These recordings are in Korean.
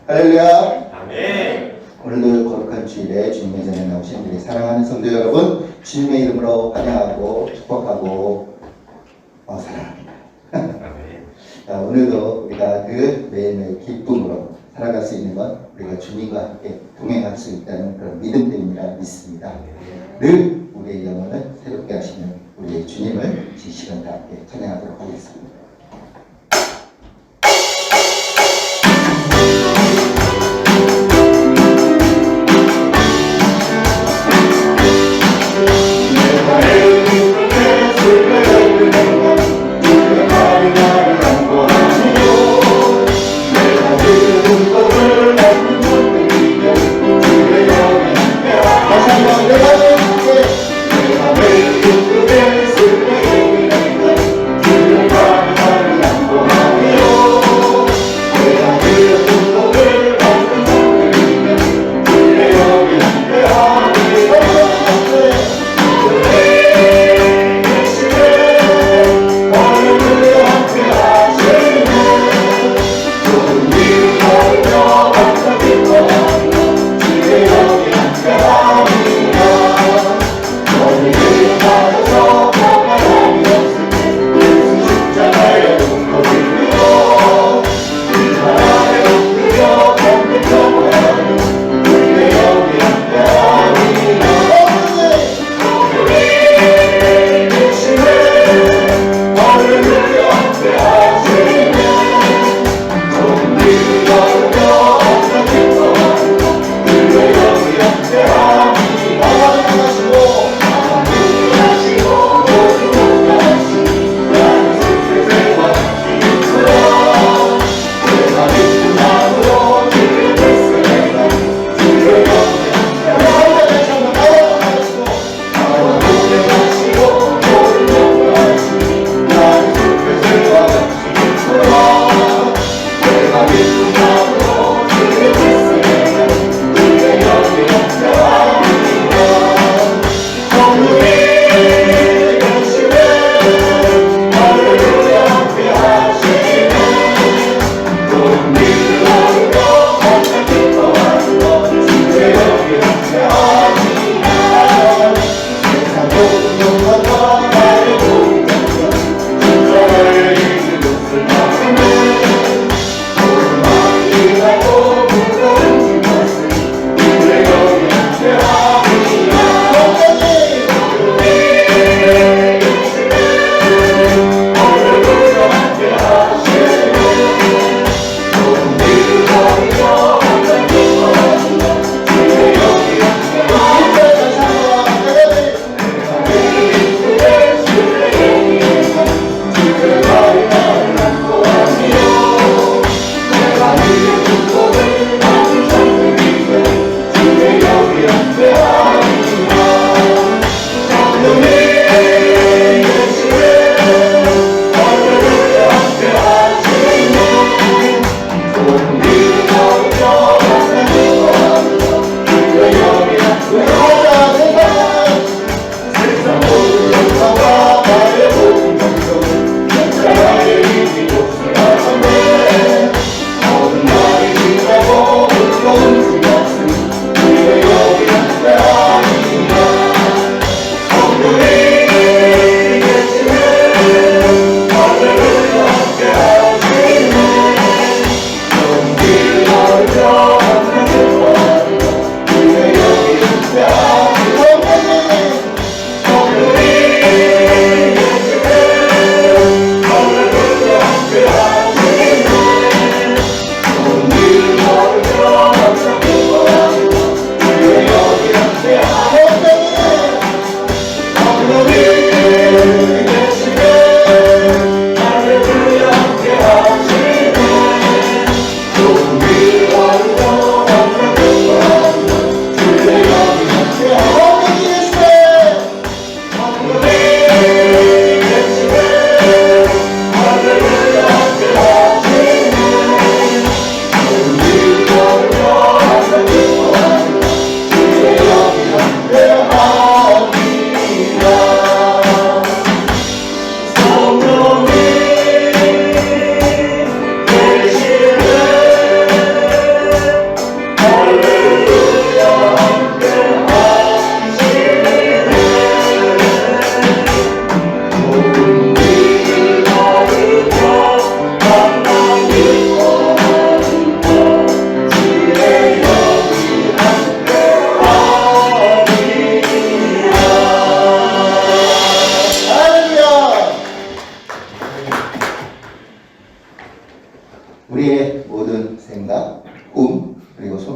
할렐루야. 아멘. 오늘도 거룩한 주일에 주님의 전에 나오신 우리 사랑하는 성도 여러분, 주님의 이름으로 환영하고 축복하고 사랑합니다. 아멘. 오늘도 우리가 그 매일매일 기쁨으로 살아갈 수 있는 건 우리가 주님과 함께 동행할 수 있다는 그런 믿음 때문이라 믿습니다. 늘 우리의 영혼을 새롭게 하시는 우리의 주님을 이 시간 다 함께 찬양하도록 하겠습니다. 내가 왜 그대 슬픔을 내가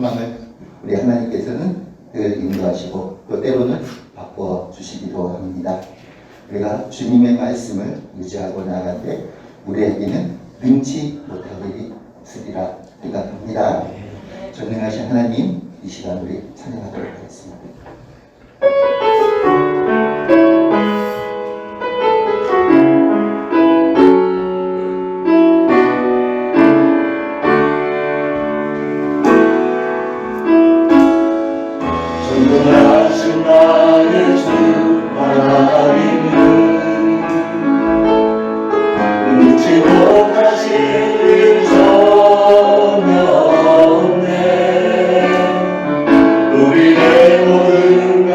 소망을 우리 하나님께서는 늘 인도하시고 또 때로는 바꿔 주시기도 합니다. 우리가 주님의 말씀을 유지하고 나가는데 우리에게는 능치 못할 일이 있으리라 생각합니다. 전능하신 하나님, 이 시간 우리 찬양하도록 하겠습니다. 전능하신 나의 주 하나님은 능치 못하실 일 전혀 없네. 우리의 모든 것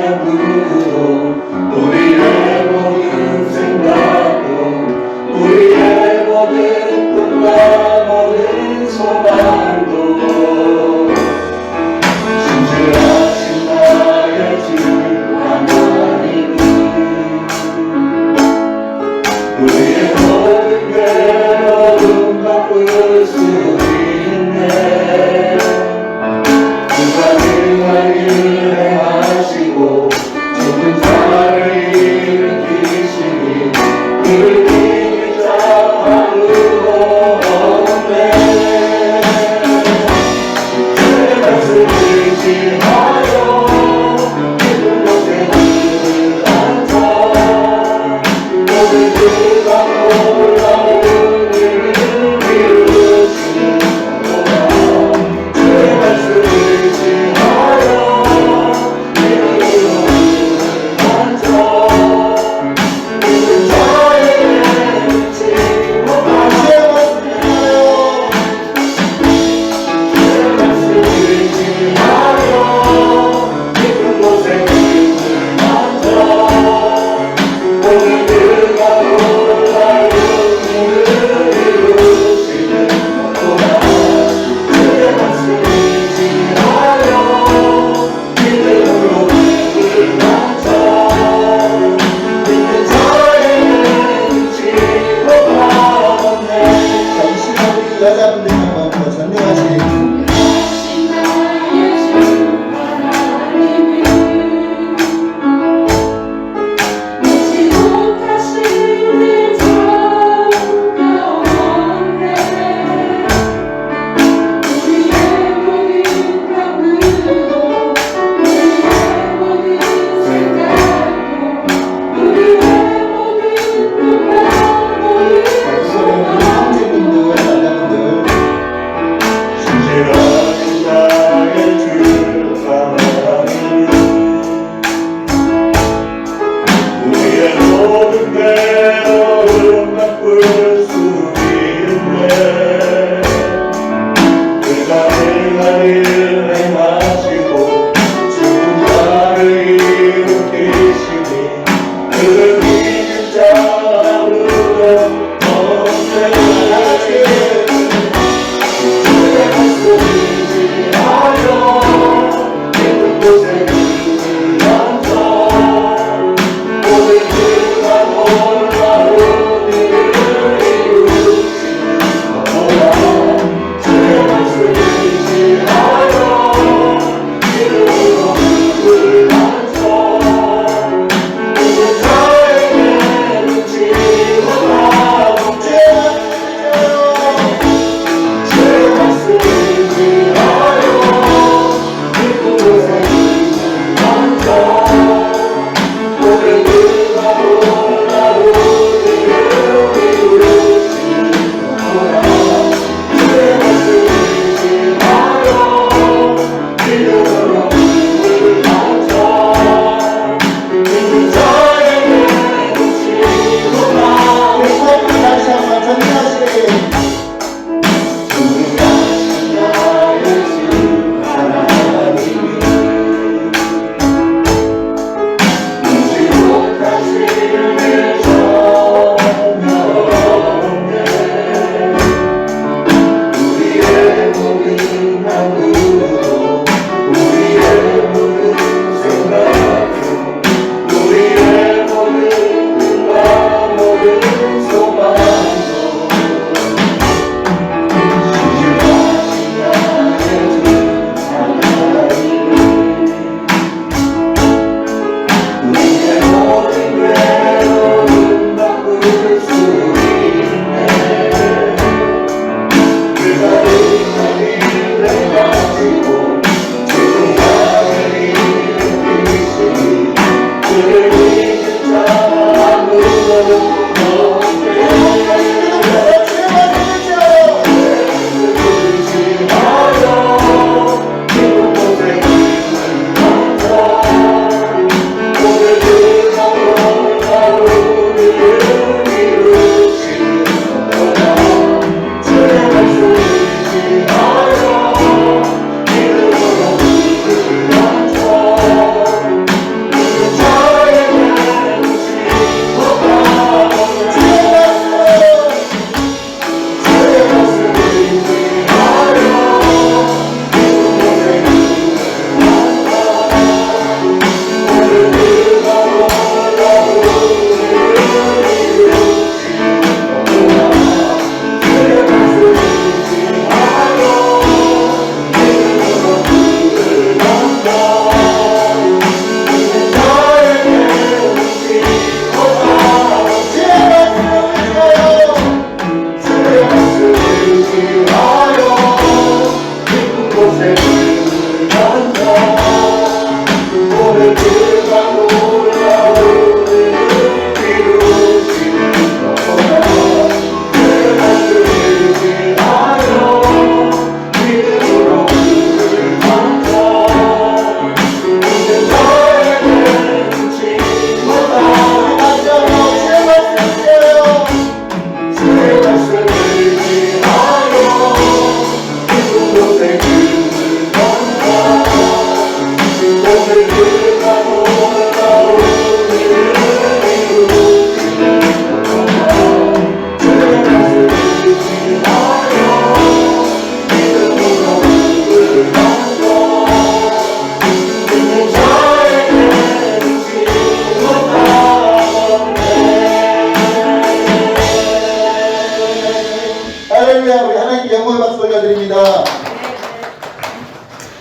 할렐루야. 우리 하나님께 영광의 박수 올려드립니다.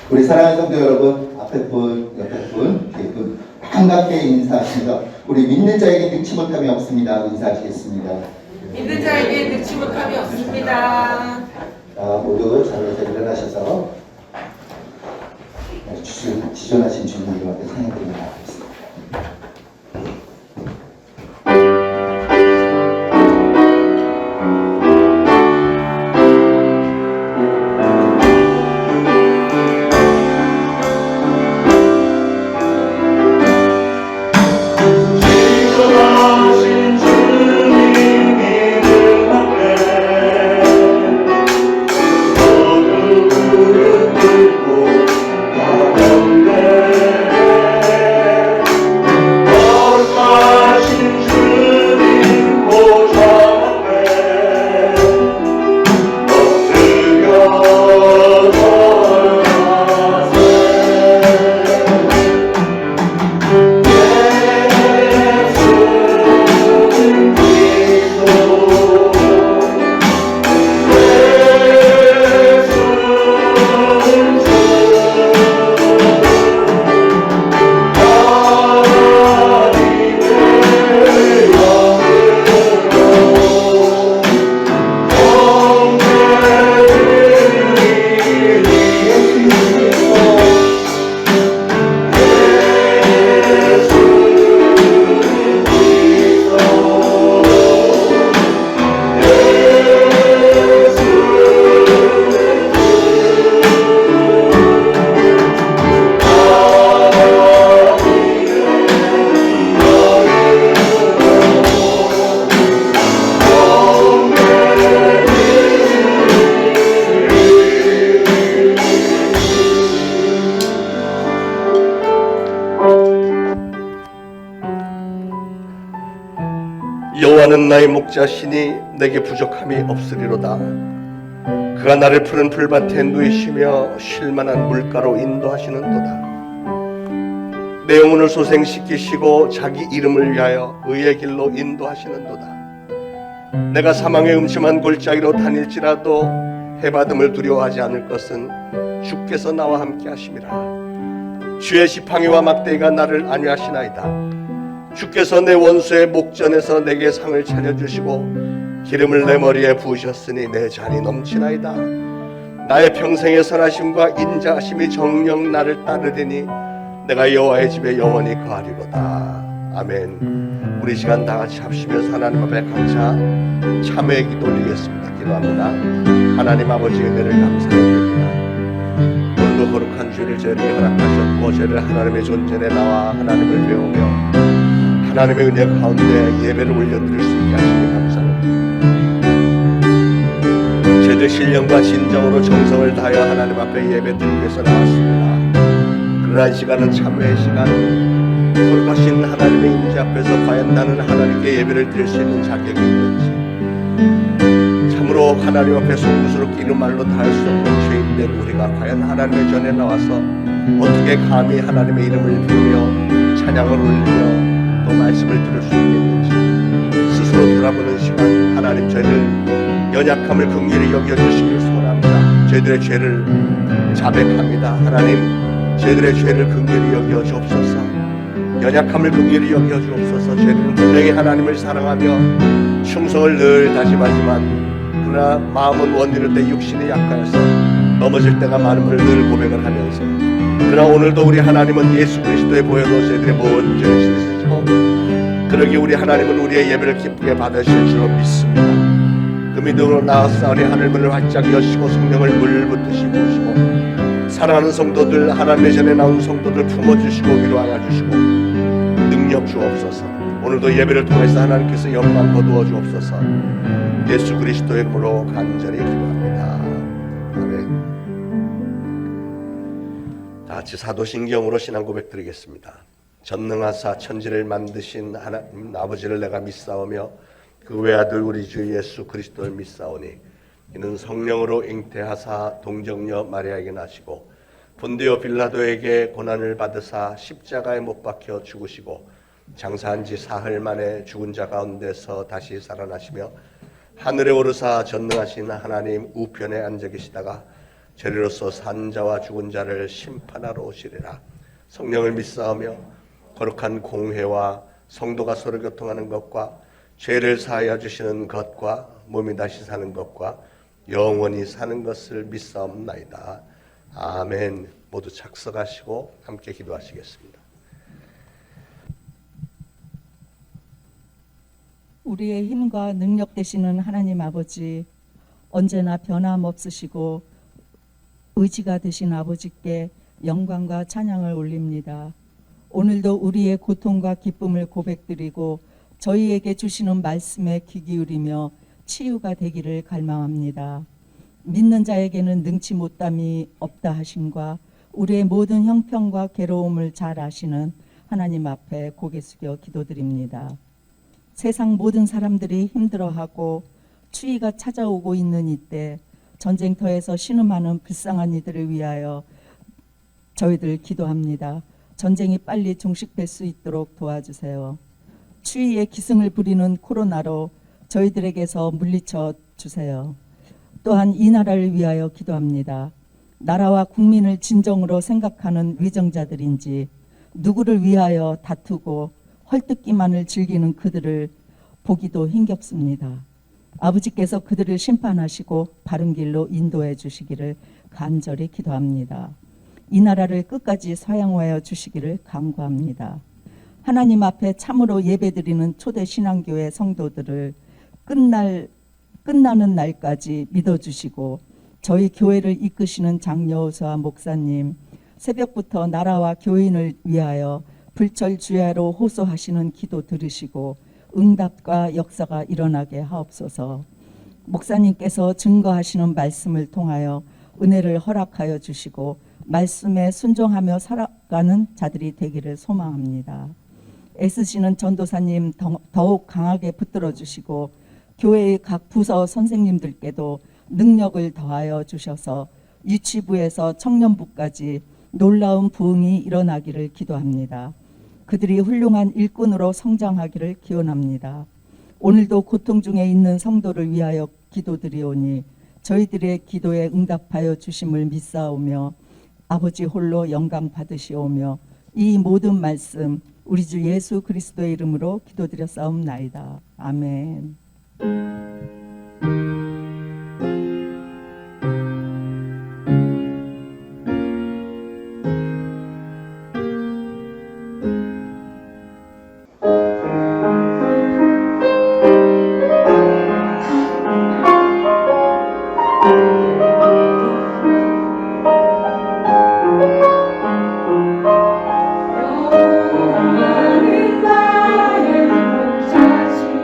우리 사랑하는 성도 여러분, 앞에 분, 옆에 분, 뒤에 분 반갑게 인사하시면서 우리 믿는 자에게 능치 못함이 없습니다. 인사하시겠습니다. 믿는 자에게 능치 못함이 없습니다. 모두 자리에서 일어나셔서 지존하신 주님 앞에 찬양드립니다. 여호와는 나의 목자시니 내게 부족함이 없으리로다. 그가 나를 푸른 풀밭에 누이시며 쉴만한 물가로 인도하시는도다. 내 영혼을 소생시키시고 자기 이름을 위하여 의의 길로 인도하시는도다. 내가 사망의 음침한 골짜기로 다닐지라도 해받음을 두려워하지 않을 것은 주께서 나와 함께 하심이라. 주의 지팡이와 막대기가 나를 안위하시나이다. 주께서 내 원수의 목전에서 내게 상을 차려주시고 기름을 내 머리에 부으셨으니 내 잔이 넘치나이다. 나의 평생의 선하심과 인자하심이 정녕 나를 따르리니 내가 여호와의 집에 영원히 거하리로다. 아멘. 우리 시간 다 같이 합시면서 하나님 앞에 감사 참회의 기도 올리겠습니다. 기도합니다. 하나님 아버지의 은혜를 감사드립니다. 오늘도 거룩한 주일을 저희에게 허락하셨고 저희를 하나님의 존전에 나와 하나님을 배우며 하나님의 은혜 가운데 예배를 올려드릴 수 있게 하시니 감사합니다. 제대 신령과 진정으로 정성을 다하여 하나님 앞에 예배드리기 위해서 나왔습니다. 그러한 시간은 참회의 시간, 거룩하신 하나님의 임재 앞에서 과연 나는 하나님께 예배를 드릴 수 있는 자격이 있는지, 참으로 하나님 앞에 송구스럽게 이런 말로 다할 수 없는 죄인된 우리가 과연 하나님의 전에 나와서 어떻게 감히 하나님의 이름을 부르며 찬양을 올리며 또 말씀을 들을 수 있겠는지 스스로 돌아보는 시간, 하나님 저희를 연약함을 긍휼히 여겨주시길 소원합니다. 저희들의 죄를 자백합니다. 하나님 저희들의 죄를 긍휼히 여겨 주옵소서. 연약함을 긍휼히 여겨 주옵소서. 저희들은 분명히 하나님을 사랑하며 충성을 늘 다짐하지만 그러나 마음은 원이를 때 육신이 약하여서 넘어질 때가 많음을 늘 고백을 하면서, 그러나 오늘도 우리 하나님은 예수 그리스도의 보혈로 저희들의 모든 죄를 씻으시고, 그러기에 우리 하나님은 우리의 예배를 기쁘게 받으실 줄로 믿습니다. 그 믿음으로 나아싸우니 하늘문을 활짝 여시고 성령을 물붓듯이 부으시고, 사랑하는 성도들, 하나님의 전에 나온 성도들 품어주시고 위로 안아주시고 능력 주옵소서. 오늘도 예배를 통해서 하나님께서 영광 거두어 주옵소서. 예수 그리스도의 이름으로 간절히 기도합니다. 아멘. 다 같이 사도신경으로 신앙 고백 드리겠습니다. 전능하사 천지를 만드신 하나님 아버지를 내가 믿사오며 그 외아들 우리 주 예수 그리스도를 믿사오니 이는 성령으로 잉태하사 동정녀 마리아에게 나시고 본디오 빌라도에게 고난을 받으사 십자가에 못 박혀 죽으시고 장사한 지 사흘 만에 죽은 자 가운데서 다시 살아나시며 하늘에 오르사 전능하신 하나님 우편에 앉아 계시다가 저리로서 산 자와 죽은 자를 심판하러 오시리라. 성령을 믿사오며 거룩한 공회와 성도가 서로 교통하는 것과 죄를 사하여 주시는 것과 몸이 다시 사는 것과 영원히 사는 것을 믿사옵나이다. 아멘. 모두 착석하시고 함께 기도하시겠습니다. 우리의 힘과 능력 되시는 하나님 아버지, 언제나 변함없으시고 의지가 되신 아버지께 영광과 찬양을 올립니다. 오늘도 우리의 고통과 기쁨을 고백드리고 저희에게 주시는 말씀에 귀 기울이며 치유가 되기를 갈망합니다. 믿는 자에게는 능치 못함이 없다 하심과 우리의 모든 형편과 괴로움을 잘 아시는 하나님 앞에 고개 숙여 기도드립니다. 세상 모든 사람들이 힘들어하고 추위가 찾아오고 있는 이때 전쟁터에서 신음하는 불쌍한 이들을 위하여 저희들 기도합니다. 전쟁이 빨리 종식될 수 있도록 도와주세요. 추위에 기승을 부리는 코로나로 저희들에게서 물리쳐 주세요. 또한 이 나라를 위하여 기도합니다. 나라와 국민을 진정으로 생각하는 위정자들인지 누구를 위하여 다투고 헐뜯기만을 즐기는 그들을 보기도 힘겹습니다. 아버지께서 그들을 심판하시고 바른 길로 인도해 주시기를 간절히 기도합니다. 이 나라를 끝까지 사용하여 주시기를 간구합니다. 하나님 앞에 참으로 예배드리는 초대 신앙교회 성도들을 끝나는 날까지 믿어주시고 저희 교회를 이끄시는 장여호수아 목사님, 새벽부터 나라와 교인을 위하여 불철주야로 호소하시는 기도 들으시고 응답과 역사가 일어나게 하옵소서. 목사님께서 증거하시는 말씀을 통하여 은혜를 허락하여 주시고 말씀에 순종하며 살아가는 자들이 되기를 소망합니다. 애쓰시는 전도사님 더욱 강하게 붙들어 주시고 교회의 각 부서 선생님들께도 능력을 더하여 주셔서 유치부에서 청년부까지 놀라운 부흥이 일어나기를 기도합니다. 그들이 훌륭한 일꾼으로 성장하기를 기원합니다. 오늘도 고통 중에 있는 성도를 위하여 기도드리오니 저희들의 기도에 응답하여 주심을 믿사오며 아버지 홀로 영광 받으시오며 이 모든 말씀 우리 주 예수 그리스도의 이름으로 기도드렸사옵나이다. 아멘. 영원한 나의 목자시니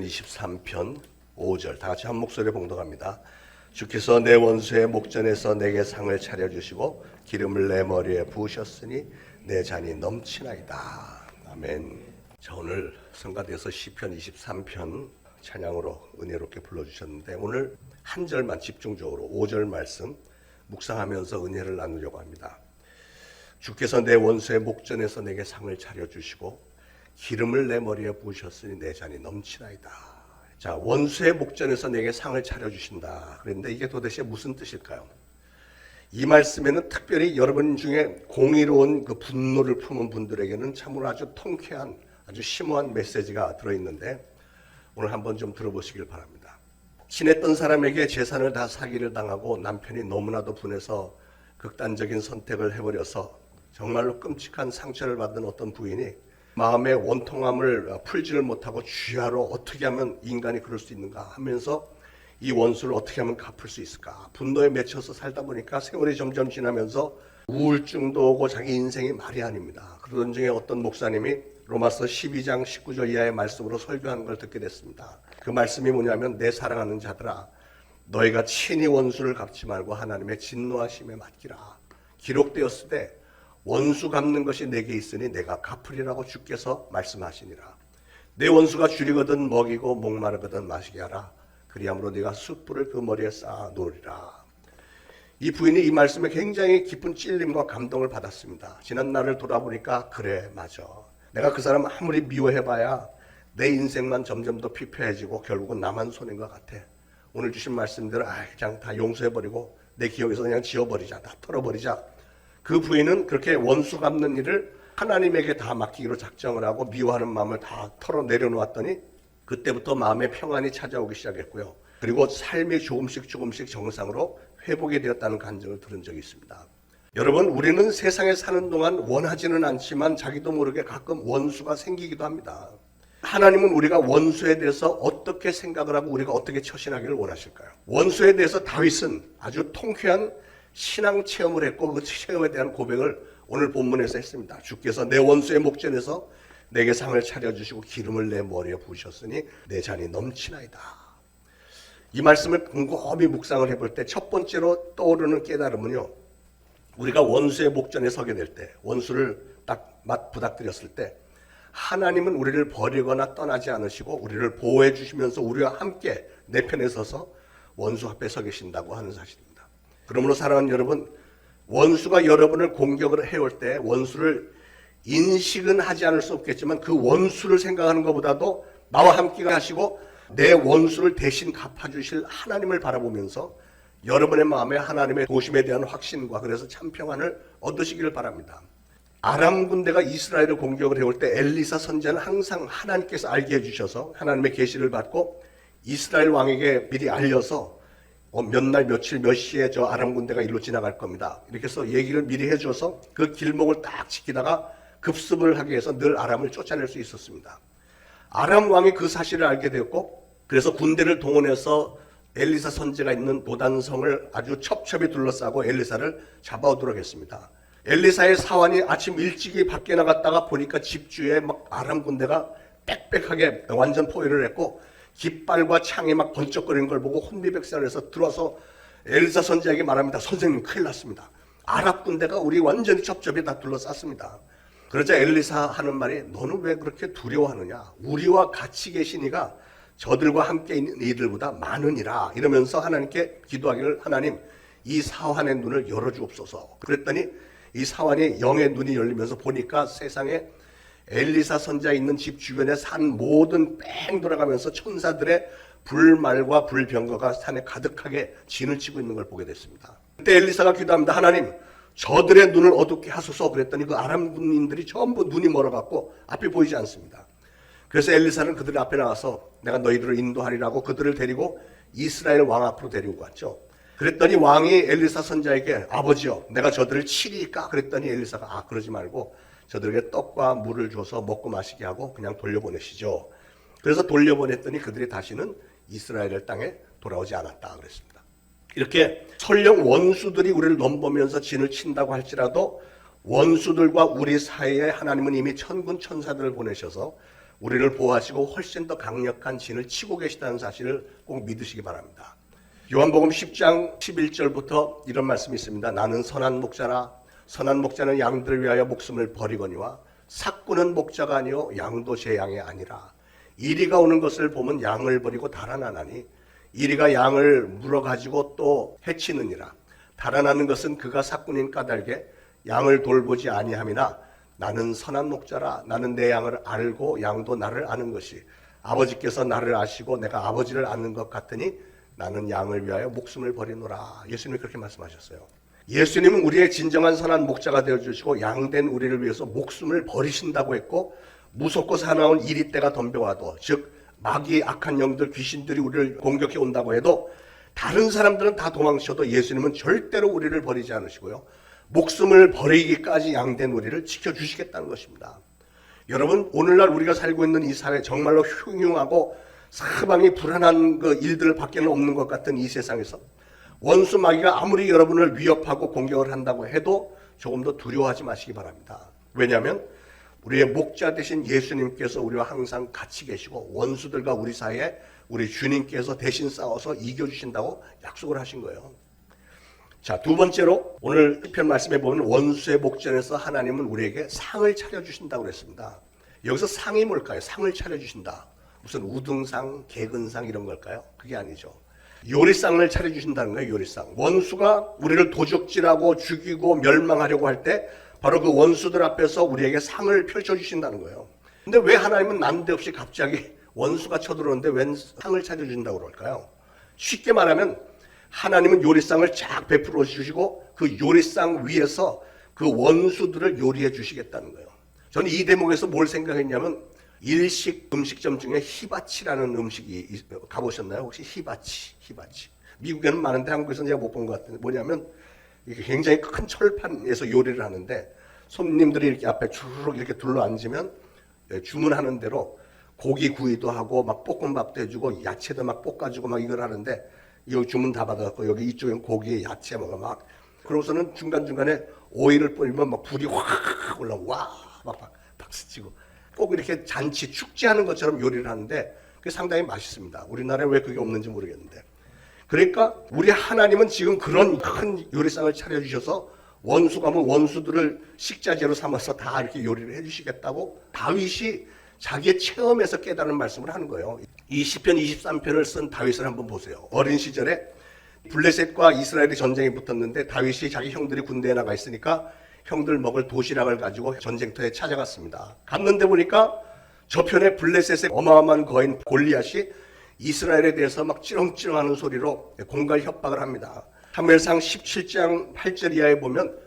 23편 5절 다 같이 한 목소리에 봉독합니다. 주께서 내 원수의 목전에서 내게 상을 차려주시고 기름을 내 머리에 부으셨으니 내 잔이 넘치나이다. 아멘. 자, 오늘 성가대에서 시편 23편 찬양으로 은혜롭게 불러주셨는데 오늘 한 절만 집중적으로 5절 말씀 묵상하면서 은혜를 나누려고 합니다. 주께서 내 원수의 목전에서 내게 상을 차려주시고 기름을 내 머리에 부으셨으니 내 잔이 넘치나이다. 자, 원수의 목전에서 내게 상을 차려주신다. 그런데 이게 도대체 무슨 뜻일까요? 이 말씀에는 특별히 여러분 중에 공의로운 그 분노를 품은 분들에게는 참으로 아주 통쾌한 아주 심오한 메시지가 들어있는데 오늘 한번 좀 들어보시길 바랍니다. 친했던 사람에게 재산을 다 사기를 당하고 남편이 너무나도 분해서 극단적인 선택을 해버려서 정말로 끔찍한 상처를 받은 어떤 부인이 마음의 원통함을 풀지를 못하고 주야로 어떻게 하면 인간이 그럴 수 있는가 하면서 이 원수를 어떻게 하면 갚을 수 있을까 분노에 맺혀서 살다 보니까 세월이 점점 지나면서 우울증도 오고 자기 인생이 말이 아닙니다. 그러던 중에 어떤 목사님이 로마서 12장 19절 이하의 말씀으로 설교하는 걸 듣게 됐습니다. 그 말씀이 뭐냐면 내 사랑하는 자들아 너희가 친히 원수를 갚지 말고 하나님의 진노하심에 맡기라. 기록되었을 때 원수 갚는 것이 내게 있으니 내가 갚으리라고 주께서 말씀하시니라. 내 원수가 줄이거든 먹이고 목마르거든 마시게 하라. 그리함으로 네가 숯불을 그 머리에 쌓아 놓으리라. 이 부인이 이 말씀에 굉장히 깊은 찔림과 감동을 받았습니다. 지난 날을 돌아보니까 그래 맞아. 내가 그 사람 아무리 미워해봐야 내 인생만 점점 더 피폐해지고 결국은 나만 손해인 것 같아. 오늘 주신 말씀대로 그냥 다 용서해버리고 내 기억에서 그냥 지워버리자. 다 털어버리자. 그 부인은 그렇게 원수 갚는 일을 하나님에게 다 맡기기로 작정을 하고 미워하는 마음을 다 털어 내려놓았더니 그때부터 마음의 평안이 찾아오기 시작했고요. 그리고 삶이 조금씩 정상으로 회복이 되었다는 간증을 들은 적이 있습니다. 여러분, 우리는 세상에 사는 동안 원하지는 않지만 자기도 모르게 가끔 원수가 생기기도 합니다. 하나님은 우리가 원수에 대해서 어떻게 생각을 하고 우리가 어떻게 처신하기를 원하실까요? 원수에 대해서 다윗은 아주 통쾌한 신앙 체험을 했고 그 체험에 대한 고백을 오늘 본문에서 했습니다. 주께서 내 원수의 목전에서 내게 상을 차려주시고 기름을 내 머리에 부으셨으니 내 잔이 넘치나이다. 이 말씀을 곰곰이 묵상을 해볼 때 첫 번째로 떠오르는 깨달음은요. 우리가 원수의 목전에 서게 될 때 원수를 딱 부닥뜨렸을 때 하나님은 우리를 버리거나 떠나지 않으시고 우리를 보호해 주시면서 우리와 함께 내 편에 서서 원수 앞에 서 계신다고 하는 사실입니다. 그러므로 사랑하는 여러분, 원수가 여러분을 공격을 해올 때 원수를 인식은 하지 않을 수 없겠지만 그 원수를 생각하는 것보다도 나와 함께 하시고 내 원수를 대신 갚아주실 하나님을 바라보면서 여러분의 마음에 하나님의 도심에 대한 확신과 그래서 참 평안을 얻으시기를 바랍니다. 아람 군대가 이스라엘을 공격을 해올 때 엘리사 선지자는 항상 하나님께서 알게 해주셔서 하나님의 계시를 받고 이스라엘 왕에게 미리 알려서 몇 날 며칠 몇 시에 저 아람 군대가 일로 지나갈 겁니다. 이렇게 해서 얘기를 미리 해줘서 그 길목을 딱 지키다가 급습을 하기 위해서 늘 아람을 쫓아낼 수 있었습니다. 아람 왕이 그 사실을 알게 되었고 그래서 군대를 동원해서 엘리사 선지가 있는 도단성을 아주 첩첩이 둘러싸고 엘리사를 잡아오도록 했습니다. 엘리사의 사환이 아침 일찍이 밖에 나갔다가 보니까 집주에 막 아람 군대가 빽빽하게 완전 포위를 했고 깃발과 창이 막 번쩍거리는 걸 보고 혼비백산해서 들어와서 엘리사 선지자에게 말합니다. 선생님 큰일 났습니다. 아랍 군대가 우리 완전히 첩첩이 다 둘러쌌습니다. 그러자 엘리사 하는 말이 너는 왜 그렇게 두려워하느냐? 우리와 같이 계신 이가 저들과 함께 있는 이들보다 많으니라. 이러면서 하나님께 기도하기를 하나님 이 사환의 눈을 열어주옵소서. 그랬더니 이 사환이 영의 눈이 열리면서 보니까 세상에 엘리사 선지자 있는 집 주변에 산 모든 뺑 돌아가면서 천사들의 불말과 불병거가 산에 가득하게 진을 치고 있는 걸 보게 됐습니다. 그때 엘리사가 기도합니다. 하나님 저들의 눈을 어둡게 하소서. 그랬더니 그 아람 군인들이 전부 눈이 멀어갖고 앞이 보이지 않습니다. 그래서 엘리사는 그들 앞에 나와서 내가 너희들을 인도하리라고 그들을 데리고 이스라엘 왕 앞으로 데리고 갔죠. 그랬더니 왕이 엘리사 선지자에게 아버지요 내가 저들을 치리까? 그랬더니 엘리사가 그러지 말고 저들에게 떡과 물을 줘서 먹고 마시게 하고 그냥 돌려보내시죠. 그래서 돌려보냈더니 그들이 다시는 이스라엘 땅에 돌아오지 않았다 그랬습니다. 이렇게 설령 원수들이 우리를 넘보면서 진을 친다고 할지라도 원수들과 우리 사이에 하나님은 이미 천군 천사들을 보내셔서 우리를 보호하시고 훨씬 더 강력한 진을 치고 계시다는 사실을 꼭 믿으시기 바랍니다. 요한복음 10장 11절부터 이런 말씀이 있습니다. 나는 선한 목자라 선한 목자는 양들을 위하여 목숨을 버리거니와 삭구는 목자가 아니요 양도 제 양이 아니라 이리가 오는 것을 보면 양을 버리고 달아나나니 이리가 양을 물어가지고 또 해치느니라. 달아나는 것은 그가 삭군인 까닭에 양을 돌보지 아니함이나 나는 선한 목자라 나는 내 양을 알고 양도 나를 아는 것이 아버지께서 나를 아시고 내가 아버지를 아는 것 같으니 나는 양을 위하여 목숨을 버리노라. 예수님이 그렇게 말씀하셨어요. 예수님은 우리의 진정한 선한 목자가 되어주시고 양된 우리를 위해서 목숨을 버리신다고 했고 무섭고 사나운 이리때가 덤벼와도 즉 마귀의 악한 영들 귀신들이 우리를 공격해 온다고 해도 다른 사람들은 다 도망쳐도 예수님은 절대로 우리를 버리지 않으시고요. 목숨을 버리기까지 양된 우리를 지켜주시겠다는 것입니다. 여러분 오늘날 우리가 살고 있는 이 사회 정말로 흉흉하고 사방이 불안한 그 일들 밖에는 없는 것 같은 이 세상에서 원수 마귀가 아무리 여러분을 위협하고 공격을 한다고 해도 조금 더 두려워하지 마시기 바랍니다. 왜냐하면 우리의 목자 되신 예수님께서 우리와 항상 같이 계시고 원수들과 우리 사이에 우리 주님께서 대신 싸워서 이겨주신다고 약속을 하신 거예요. 자, 두 번째로 오늘 시편 말씀에 보면 원수의 목전에서 하나님은 우리에게 상을 차려주신다고 그랬습니다. 여기서 상이 뭘까요? 상을 차려주신다. 무슨 우등상, 개근상 이런 걸까요? 그게 아니죠. 요리상을 차려주신다는 거예요. 요리상. 원수가 우리를 도적질하고 죽이고 멸망하려고 할 때 바로 그 원수들 앞에서 우리에게 상을 펼쳐주신다는 거예요. 근데 왜 하나님은 난데없이 갑자기 원수가 쳐들어오는데 웬 상을 차려주신다고 그럴까요? 쉽게 말하면 하나님은 요리상을 쫙 베풀어 주시고 그 요리상 위에서 그 원수들을 요리해 주시겠다는 거예요. 저는 이 대목에서 뭘 생각했냐면 일식 음식점 중에 히바치라는 음식이 가보셨나요? 혹시 히바치. 미국에는 많은데 한국에서는 제가 못 본 것 같은데 뭐냐면 이게 굉장히 큰 철판에서 요리를 하는데 손님들이 이렇게 앞에 주르륵 이렇게 둘러 앉으면 주문하는 대로 고기 구이도 하고 막 볶음밥도 해주고 야채도 막 볶아주고 막 이걸 하는데 여기 주문 다 받아갖고 여기 이쪽엔 고기에 야채 먹어 막 그러고서는 중간중간에 오일을 뿌리면 막 불이 확 올라와 막 박수치고 꼭 이렇게 잔치 축제하는 것처럼 요리를 하는데 그게 상당히 맛있습니다. 우리나라에 왜 그게 없는지 모르겠는데 그러니까 우리 하나님은 지금 그런 큰 요리상을 차려주셔서 원수가 면 원수들을 식자재로 삼아서 다 이렇게 요리를 해주시겠다고 다윗이 자기의 체험에서 깨달은 말씀을 하는 거예요. 이 시편 23편을 쓴 다윗을 한번 보세요. 어린 시절에 블레셋과 이스라엘의 전쟁이 붙었는데 다윗이 자기 형들이 군대에 나가 있으니까 형들 먹을 도시락을 가지고 전쟁터에 찾아갔습니다. 갔는데 보니까 저편에 블레셋의 어마어마한 거인 골리앗이 이스라엘에 대해서 막 찌렁찌렁하는 소리로 공갈 협박을 합니다. 사무엘상 17장 8절 이하에 보면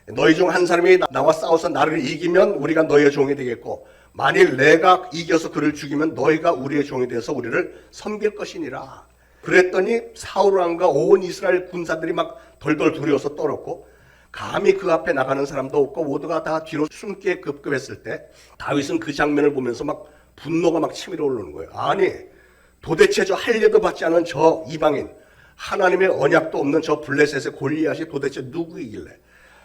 너희 중 한 사람이 나와 싸워서 나를 이기면 우리가 너희의 종이 되겠고 만일 내가 이겨서 그를 죽이면 너희가 우리의 종이 되어서 우리를 섬길 것이니라. 그랬더니 사울 왕과 온 이스라엘 군사들이 막 덜덜 두려워서 떨었고 감히 그 앞에 나가는 사람도 없고 모두가 다 뒤로 숨게 급급했을 때 다윗은 그 장면을 보면서 막 분노가 막 치밀어 오르는 거예요. 아니 도대체 저 할례도 받지 않은 저 이방인 하나님의 언약도 없는 저 블레셋의 골리앗이 도대체 누구이길래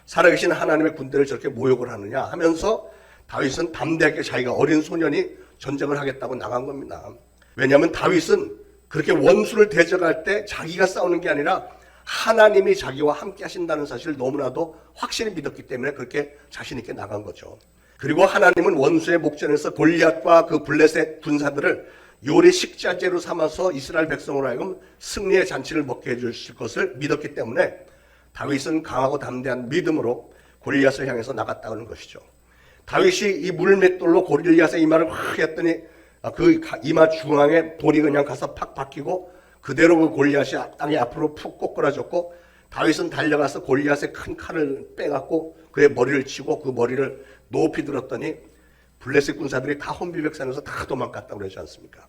살아계신 하나님의 군대를 저렇게 모욕을 하느냐 하면서 다윗은 담대하게 자기가 어린 소년이 전쟁을 하겠다고 나간 겁니다. 왜냐하면 다윗은 그렇게 원수를 대적할 때 자기가 싸우는 게 아니라 하나님이 자기와 함께 하신다는 사실을 너무나도 확실히 믿었기 때문에 그렇게 자신 있게 나간 거죠. 그리고 하나님은 원수의 목전에서 골리앗과 그 블레셋 군사들을 요리 식자재로 삼아서 이스라엘 백성으로 하여금 승리의 잔치를 먹게 해주실 것을 믿었기 때문에 다윗은 강하고 담대한 믿음으로 골리앗을 향해서 나갔다는 것이죠. 다윗이 이 물맷돌로 골리앗의 이마를 확 했더니 그 이마 중앙에 돌이 그냥 가서 팍 박히고 그대로 그 골리앗이 땅에 앞으로 푹 꼬꾸라졌고 다윗은 달려가서 골리앗의 큰 칼을 빼갖고 그의 머리를 치고 그 머리를 높이 들었더니 블레셋 군사들이 다 혼비백산해서 다 도망갔다고 그러지 않습니까?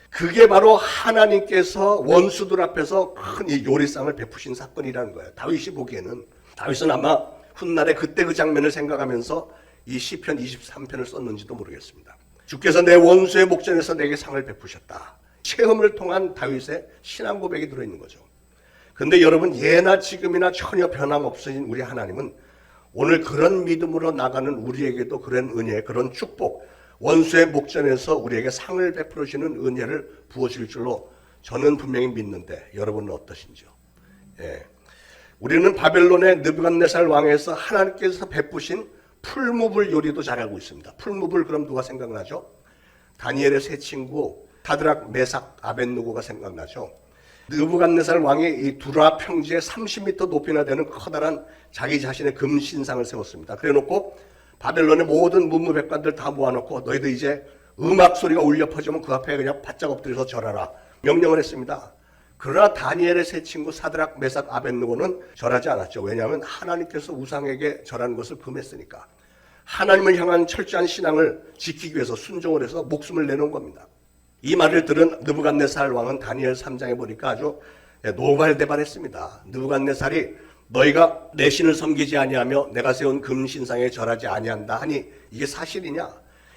그게 바로 하나님께서 원수들 앞에서 큰 이 요리상을 베푸신 사건이라는 거예요. 다윗이 보기에는 다윗은 아마 훗날에 그때 그 장면을 생각하면서 이 시편 23편을 썼는지도 모르겠습니다. 주께서 내 원수의 목전에서 내게 상을 베푸셨다. 체험을 통한 다윗의 신앙 고백이 들어있는 거죠. 그런데 여러분 예나 지금이나 전혀 변함없으신 우리 하나님은 오늘 그런 믿음으로 나가는 우리에게도 그런 은혜, 그런 축복, 원수의 목전에서 우리에게 상을 베풀어 주시는 은혜를 부어줄 줄로 저는 분명히 믿는데 여러분은 어떠신지요? 예. 우리는 바벨론의 느부갓네살 왕에서 하나님께서 베푸신 풀무불 요리도 잘 알고 있습니다. 풀무불 그럼 누가 생각나죠? 다니엘의 세 친구 사드락, 메삭, 아벳느고가 생각나죠. 느부갓네살 왕이 이 두라 평지에 30m 높이나 되는 커다란 자기 자신의 금신상을 세웠습니다. 그래놓고 바벨론의 모든 문무백관들 다 모아놓고 너희들 이제 음악 소리가 울려 퍼지면 그 앞에 그냥 바짝 엎드려서 절하라 명령을 했습니다. 그러나 다니엘의 세 친구 사드락, 메삭, 아벳느고는 절하지 않았죠. 왜냐하면 하나님께서 우상에게 절하는 것을 금했으니까. 하나님을 향한 철저한 신앙을 지키기 위해서 순종을 해서 목숨을 내놓은 겁니다. 이 말을 들은 느부갓네살 왕은 다니엘 3장에 보니까 아주 노발대발했습니다. 느부갓네살이 너희가 내 신을 섬기지 아니하며 내가 세운 금신상에 절하지 아니한다 하니 이게 사실이냐?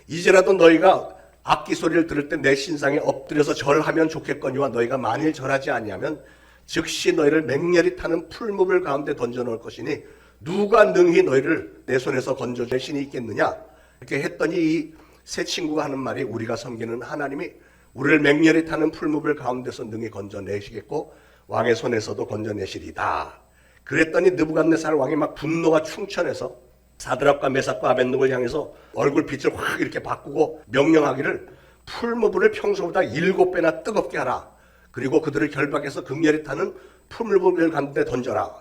이제라도 너희가 악기 소리를 들을 때 내 신상에 엎드려서 절하면 좋겠거니와 너희가 만일 절하지 아니하면 즉시 너희를 맹렬히 타는 풀무불 가운데 던져놓을 것이니 누가 능히 너희를 내 손에서 건져줄 신이 있겠느냐? 이렇게 했더니 이 세 친구가 하는 말이 우리가 섬기는 하나님이 우리를 맹렬히 타는 풀무불 가운데서 능히 건져내시겠고 왕의 손에서도 건져내시리다. 그랬더니 느부갓네살 왕이 막 분노가 충천해서 사드락과 메삭과 아벳느고를 향해서 얼굴빛을 확 이렇게 바꾸고 명령하기를 풀무불을 평소보다 7배나 뜨겁게 하라. 그리고 그들을 결박해서 극렬히 타는 풀무불 가운데 던져라.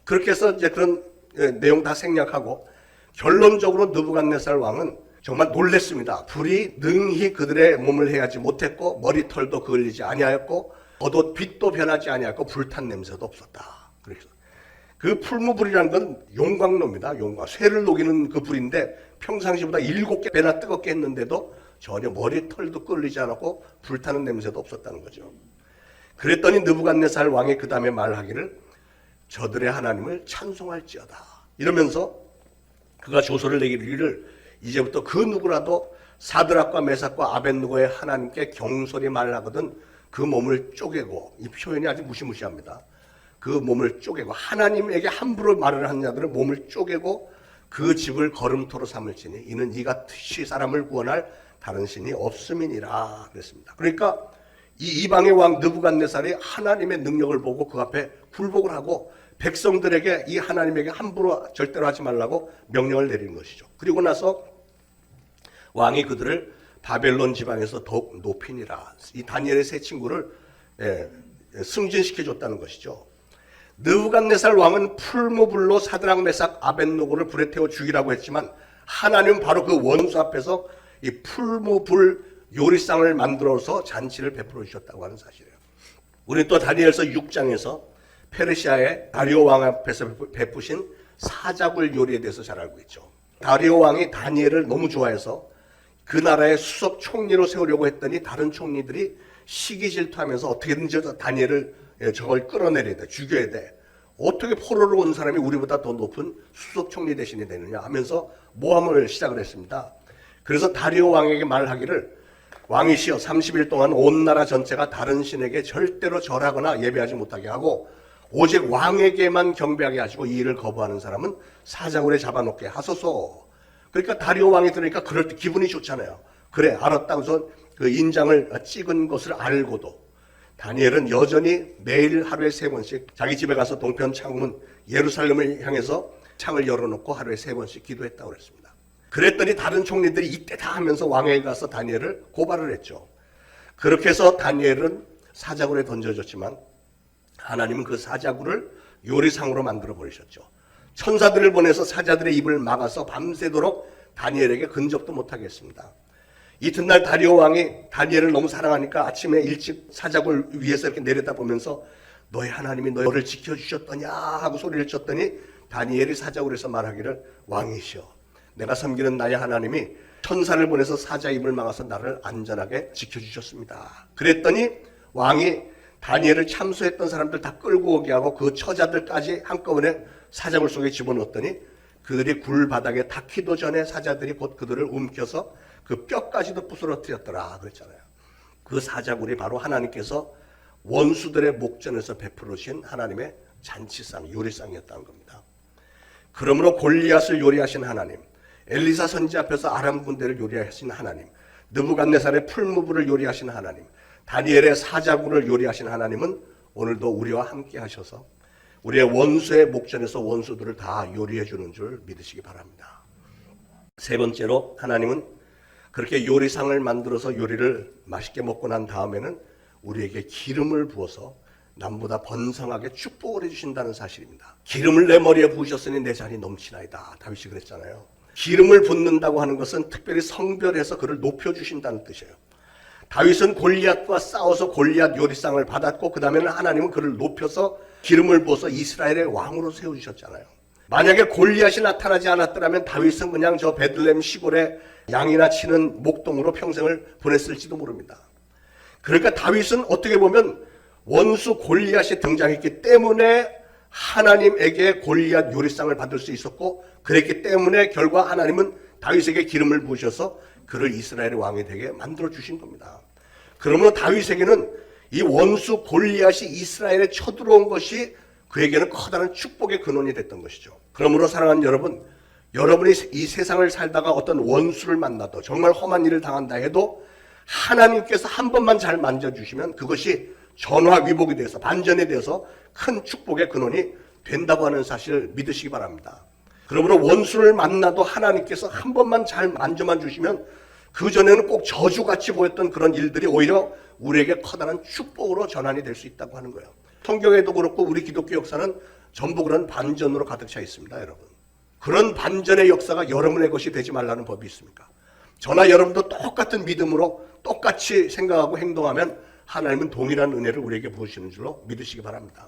그렇게 해서 이제 그런 내용 다 생략하고 결론적으로 느부갓네살 왕은 정말 놀랬습니다. 불이 능히 그들의 몸을 해하지 못했고 머리털도 그을리지 아니하였고 겉옷 빛도 변하지 아니하였고 불탄 냄새도 없었다. 그래서 그 풀무불이라는 건 용광로입니다. 용광. 쇠를 녹이는 그 불인데 평상시보다 7배나 뜨겁게 했는데도 전혀 머리털도 끌리지 않았고 불타는 냄새도 없었다는 거죠. 그랬더니 느부갓네살 왕이 그 다음에 말하기를 저들의 하나님을 찬송할지어다. 이러면서 그가 조소를 내기를 이제부터 그 누구라도 사드락과 메삭과 아벳느고의 하나님께 경솔히 말을 하거든 그 몸을 쪼개고, 이 표현이 아주 무시무시합니다. 그 몸을 쪼개고 하나님에게 함부로 말을 하는 자들은 몸을 쪼개고 그 집을 걸음토로 삼을지니 이는 이같이 사람을 구원할 다른 신이 없음이니라 그랬습니다. 그러니까 이 이방의 왕 느부갓네살이 하나님의 능력을 보고 그 앞에 굴복을 하고 백성들에게 이 하나님에게 함부로 절대로 하지 말라고 명령을 내리는 것이죠. 그리고 나서 왕이 그들을 바벨론 지방에서 더욱 높이니라. 이 다니엘의 세 친구를 승진시켜줬다는 것이죠. 느부갓네살 왕은 풀무불로 사드락, 메삭, 아벳느고를 불에 태워 죽이라고 했지만 하나님은 바로 그 원수 앞에서 이 풀무불 요리상을 만들어서 잔치를 베풀어 주셨다고 하는 사실이에요. 우리 또 다니엘서 6장에서 페르시아의 다리오 왕 앞에서 베푸신 사자굴 요리에 대해서 잘 알고 있죠. 다리오 왕이 다니엘을 너무 좋아해서 그 나라의 수석 총리로 세우려고 했더니 다른 총리들이 시기 질투하면서 어떻게든지 다니엘을 저걸 끌어내려야 돼, 죽여야 돼. 어떻게 포로로 온 사람이 우리보다 더 높은 수석 총리 대신이 되느냐 하면서 모함을 시작을 했습니다. 그래서 다리오 왕에게 말하기를 왕이시여 30일 동안 온 나라 전체가 다른 신에게 절대로 절하거나 예배하지 못하게 하고 오직 왕에게만 경배하게 하시고 이 일을 거부하는 사람은 사자굴에 잡아놓게 하소서. 그러니까 다리오 왕이 들으니까 그럴 때 기분이 좋잖아요. 그래 알았다고 해서 그 인장을 찍은 것을 알고도 다니엘은 여전히 매일 하루에 3번씩 자기 집에 가서 동편 창문 예루살렘을 향해서 창을 열어놓고 하루에 3번씩 기도했다고 그랬습니다. 그랬더니 다른 총리들이 이때 다 하면서 왕에게 가서 다니엘을 고발을 했죠. 그렇게 해서 다니엘은 사자굴에 던져졌지만 하나님은 그 사자굴을 요리상으로 만들어 버리셨죠. 천사들을 보내서 사자들의 입을 막아서 밤새도록 다니엘에게 근접도 못하게 했습니다. 이튿날 다리오 왕이 다니엘을 너무 사랑하니까 아침에 일찍 사자굴 위에서 이렇게 내려다보면서 너희 하나님이 너를 지켜주셨더냐 하고 소리를 쳤더니 다니엘이 사자굴에서 말하기를 왕이시여 내가 섬기는 나의 하나님이 천사를 보내서 사자 입을 막아서 나를 안전하게 지켜주셨습니다. 그랬더니 왕이 다니엘을 참수했던 사람들 다 끌고 오게 하고 그 처자들까지 한꺼번에 사자굴 속에 집어넣었더니 그들이 굴 바닥에 닿기도 전에 사자들이 곧 그들을 움켜서 그 뼈까지도 부스러뜨렸더라 그랬잖아요. 그 사자굴이 바로 하나님께서 원수들의 목전에서 베풀어 주신 하나님의 잔치상, 요리상이었다는 겁니다. 그러므로 골리앗을 요리하신 하나님, 엘리사 선지 앞에서 아람 군대를 요리하신 하나님, 느부갓네살의 풀무불을 요리하신 하나님, 다니엘의 사자굴을 요리하신 하나님은 오늘도 우리와 함께 하셔서 우리의 원수의 목전에서 원수들을 다 요리해 주는 줄 믿으시기 바랍니다. 세 번째로 하나님은 그렇게 요리상을 만들어서 요리를 맛있게 먹고 난 다음에는 우리에게 기름을 부어서 남보다 번성하게 축복을 해주신다는 사실입니다. 기름을 내 머리에 부으셨으니 내 잔이 넘치나이다. 다윗이 그랬잖아요. 기름을 붓는다고 하는 것은 특별히 성별해서 그를 높여주신다는 뜻이에요. 다윗은 골리앗과 싸워서 골리앗 요리상을 받았고 그 다음에는 하나님은 그를 높여서 기름을 부어서 이스라엘의 왕으로 세워주셨잖아요. 만약에 골리앗이 나타나지 않았더라면 다윗은 그냥 저 베들레헴 시골에 양이나 치는 목동으로 평생을 보냈을지도 모릅니다. 그러니까 다윗은 어떻게 보면 원수 골리앗이 등장했기 때문에 하나님에게 골리앗 요리상을 받을 수 있었고, 그랬기 때문에 결과 하나님은 다윗에게 기름을 부으셔서 그를 이스라엘의 왕이 되게 만들어 주신 겁니다. 그러므로 다윗에게는 이 원수 골리앗이 이스라엘에 쳐들어온 것이 그에게는 커다란 축복의 근원이 됐던 것이죠. 그러므로 사랑하는 여러분, 여러분이 이 세상을 살다가 어떤 원수를 만나도 정말 험한 일을 당한다 해도 하나님께서 한 번만 잘 만져주시면 그것이 전화위복이 돼서 반전이 돼서 큰 축복의 근원이 된다고 하는 사실을 믿으시기 바랍니다. 그러므로 원수를 만나도 하나님께서 한 번만 잘 만져만 주시면 그전에는 꼭 저주같이 보였던 그런 일들이 오히려 우리에게 커다란 축복으로 전환이 될 수 있다고 하는 거예요. 성경에도 그렇고 우리 기독교 역사는 전부 그런 반전으로 가득 차 있습니다, 여러분. 그런 반전의 역사가 여러분의 것이 되지 말라는 법이 있습니까? 저나 여러분도 똑같은 믿음으로 똑같이 생각하고 행동하면 하나님은 동일한 은혜를 우리에게 부으시는 줄로 믿으시기 바랍니다.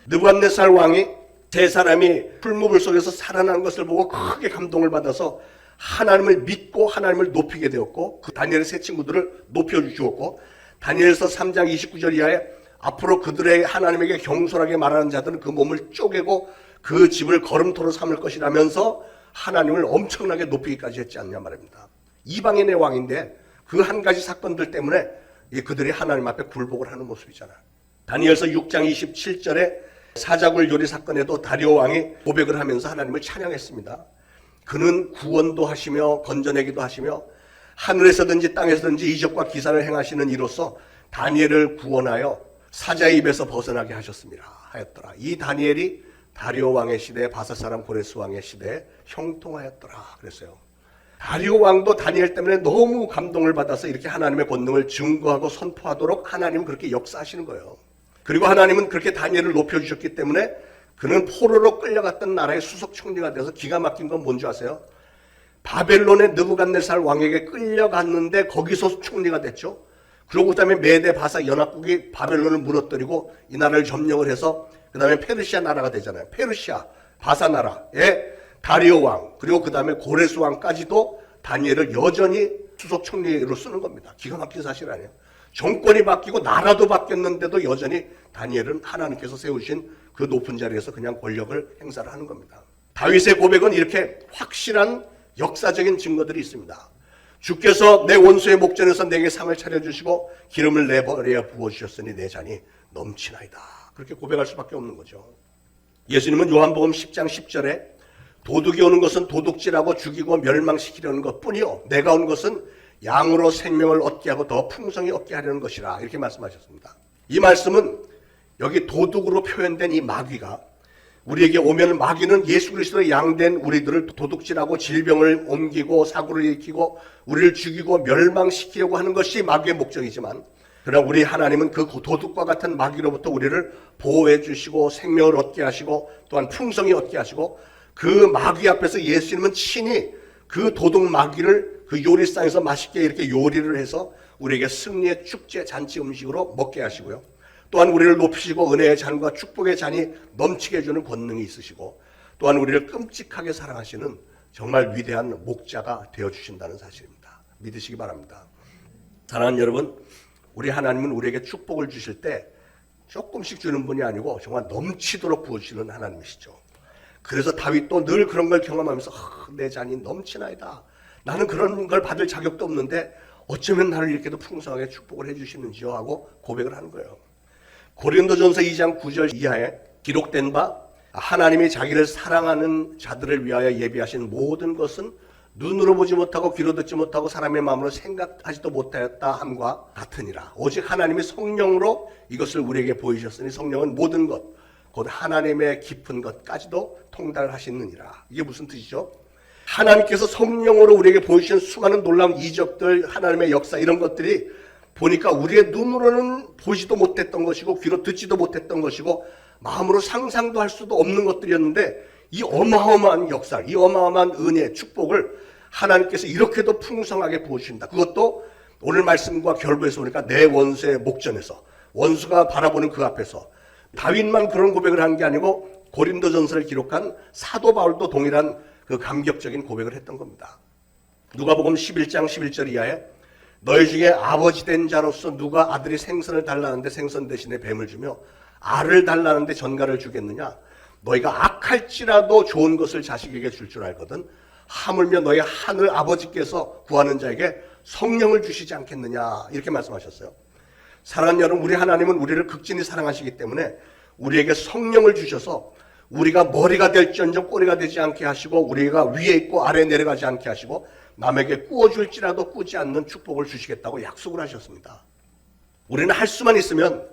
느부갓네살 왕이 세 사람이 풀무불 속에서 살아난 것을 보고 크게 감동을 받아서 하나님을 믿고 하나님을 높이게 되었고, 그 다니엘의 세 친구들을 높여주었고, 다니엘서 3장 29절 이하에 앞으로 그들의 하나님에게 경솔하게 말하는 자들은 그 몸을 쪼개고 그 집을 걸음토로 삼을 것이라면서 하나님을 엄청나게 높이기까지 했지 않냐 말입니다. 이방인의 왕인데 그 한 가지 사건들 때문에 그들이 하나님 앞에 굴복을 하는 모습이잖아요. 다니엘서 6장 27절에 사자굴 요리 사건에도 다리오 왕이 고백을 하면서 하나님을 찬양했습니다. 그는 구원도 하시며 건져내기도 하시며 하늘에서든지 땅에서든지 이적과 기사를 행하시는 이로써 다니엘을 구원하여 사자의 입에서 벗어나게 하셨습니다 하였더라. 이 다니엘이 다리오 왕의 시대에 바사 사람 고레스 왕의 시대에 형통하였더라 그랬어요. 다리오 왕도 다니엘 때문에 너무 감동을 받아서 이렇게 하나님의 권능을 증거하고 선포하도록 하나님은 그렇게 역사하시는 거예요. 그리고 하나님은 그렇게 다니엘을 높여주셨기 때문에 그는 포로로 끌려갔던 나라의 수석 총리가 돼서 기가 막힌 건 뭔지 아세요? 바벨론의 느부갓네살 왕에게 끌려갔는데 거기서 총리가 됐죠. 그러고 그다음에 메대 바사 연합국이 바벨론을 무너뜨리고 이 나라를 점령을 해서 그다음에 페르시아 나라가 되잖아요. 페르시아 바사 나라의 다리오 왕, 그리고 그다음에 고레스 왕까지도 다니엘을 여전히 수석 총리로 쓰는 겁니다. 기가 막힌 사실 아니에요. 정권이 바뀌고 나라도 바뀌었는데도 여전히 다니엘은 하나님께서 세우신 그 높은 자리에서 그냥 권력을 행사를 하는 겁니다. 다윗의 고백은 이렇게 확실한 역사적인 증거들이 있습니다. 주께서 내 원수의 목전에서 내게 상을 차려주시고 기름을 내 머리에 부어주셨으니 내 잔이 넘치나이다. 그렇게 고백할 수밖에 없는 거죠. 예수님은 요한복음 10장 10절에 도둑이 오는 것은 도둑질하고 죽이고 멸망시키려는 것뿐이요 내가 온 것은 양으로 생명을 얻게 하고 더 풍성히 얻게 하려는 것이라 이렇게 말씀하셨습니다. 이 말씀은 여기 도둑으로 표현된 이 마귀가 우리에게 오면 마귀는 예수 그리스도의 양된 우리들을 도둑질하고 질병을 옮기고 사고를 일으키고 우리를 죽이고 멸망시키려고 하는 것이 마귀의 목적이지만, 그러나 우리 하나님은 그 도둑과 같은 마귀로부터 우리를 보호해 주시고 생명을 얻게 하시고 또한 풍성히 얻게 하시고, 그 마귀 앞에서 예수님은 친히 그 도둑 마귀를 그 요리상에서 맛있게 이렇게 요리를 해서 우리에게 승리의 축제 잔치 음식으로 먹게 하시고요. 또한 우리를 높이시고 은혜의 잔과 축복의 잔이 넘치게 해주는 권능이 있으시고, 또한 우리를 끔찍하게 사랑하시는 정말 위대한 목자가 되어주신다는 사실입니다. 믿으시기 바랍니다. 사랑하는 여러분, 우리 하나님은 우리에게 축복을 주실 때 조금씩 주는 분이 아니고 정말 넘치도록 부어주시는 하나님이시죠. 그래서 다윗도 늘 그런 걸 경험하면서 내 잔이 넘치나이다. 나는 그런 걸 받을 자격도 없는데 어쩌면 나를 이렇게도 풍성하게 축복을 해주시는지요 하고 고백을 하는 거예요. 고린도전서 2장 9절 이하에 기록된 바 하나님이 자기를 사랑하는 자들을 위하여 예비하신 모든 것은 눈으로 보지 못하고 귀로 듣지 못하고 사람의 마음으로 생각하지도 못하였다 함과 같으니라. 오직 하나님이 성령으로 이것을 우리에게 보이셨으니 성령은 모든 것 곧 하나님의 깊은 것까지도 통달하시느니라. 이게 무슨 뜻이죠? 하나님께서 성령으로 우리에게 보이신 수많은 놀라운 이적들, 하나님의 역사 이런 것들이 보니까 우리의 눈으로는 보지도 못했던 것이고 귀로 듣지도 못했던 것이고 마음으로 상상도 할 수도 없는 것들이었는데 이 어마어마한 역사, 이 어마어마한 은혜, 축복을 하나님께서 이렇게도 풍성하게 부으신다. 그것도 오늘 말씀과 결부해서 보니까 내 원수의 목전에서, 원수가 바라보는 그 앞에서. 다윗만 그런 고백을 한 게 아니고 고린도전서를 기록한 사도 바울도 동일한 그 감격적인 고백을 했던 겁니다. 누가복음 11장 11절 이하에 너희 중에 아버지 된 자로서 누가 아들이 생선을 달라는데 생선 대신에 뱀을 주며 알을 달라는데 전갈을 주겠느냐? 너희가 악할지라도 좋은 것을 자식에게 줄 줄 알거든 하물며 너희 하늘 아버지께서 구하는 자에게 성령을 주시지 않겠느냐? 이렇게 말씀하셨어요. 사랑하는 여러분, 우리 하나님은 우리를 극진히 사랑하시기 때문에 우리에게 성령을 주셔서 우리가 머리가 될지언정 꼬리가 되지 않게 하시고 우리가 위에 있고 아래에 내려가지 않게 하시고 남에게 꾸어줄지라도 꾸지 않는 축복을 주시겠다고 약속을 하셨습니다. 우리는 할 수만 있으면